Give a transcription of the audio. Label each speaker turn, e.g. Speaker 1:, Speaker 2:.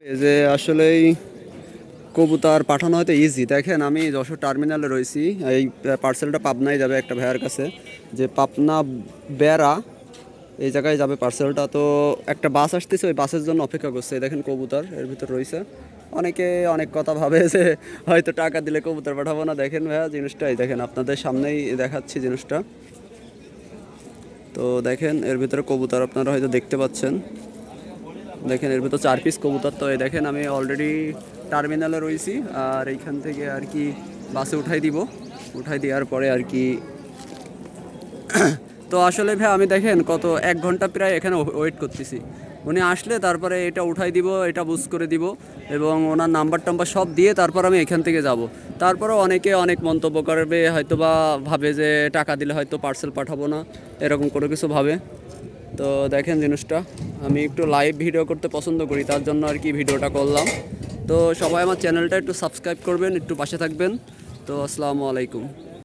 Speaker 1: এই যে আসলেই কবুতর পাঠানো হয়তো ইজি। দেখেন আমি যশোর টার্মিনালে রয়েছি, এই পার্সেলটা পাবনায় যাবে একটা ভাইয়ার কাছে, যে পাবনা বেড়া এই জায়গায় যাবে পার্সেলটা। তো একটা বাস আসতেছে, ওই বাসের জন্য অপেক্ষা করছে। এই দেখেন কবুতর এর ভিতর রয়েছে। অনেকে অনেক কথা ভাবে যে হয়তো টাকা দিলে কবুতর পাঠাবো না। দেখেন ভাইয়া জিনিসটা, এই দেখেন আপনাদের সামনেই দেখাচ্ছি জিনিসটা। তো দেখেন এর ভিতরে কবুতর আপনারা হয়তো দেখতে পাচ্ছেন। দেখেন এর ভিতর 4 পিস কবুতর। তো এই দেখেন আমি অলরেডি টার্মিনালে রয়েছি, আর এইখান থেকে আর কি বাসে উঠাই দেওয়ার পরে আর কি। তো আসলে ভাই আমি দেখেন কত 1 ঘন্টা প্রায় এখানে ওয়েট করতেছি। উনি আসলে তারপরে এটা উঠাই দিব, এটা বুঝ করে দিব, এবং ওনার নাম্বার টাম্বার সব দিয়ে তারপর আমি এখান থেকে যাব। তারপরে অনেকে অনেক মন্তব্য করবে, হয়তো বা ভাবে যে টাকা দিলে হয়তো পার্সেল পাঠাবো না, এরকম কোনো কিছু ভাবে। তো দেখেন জিনিসটা, আমি একটু লাইভ ভিডিও করতে পছন্দ করি, তার জন্য আর কি ভিডিওটা করলাম। তো সবাই আমার চ্যানেলটা একটু সাবস্ক্রাইব করবেন, একটু পাশে থাকবেন। তো আসসালামু আলাইকুম।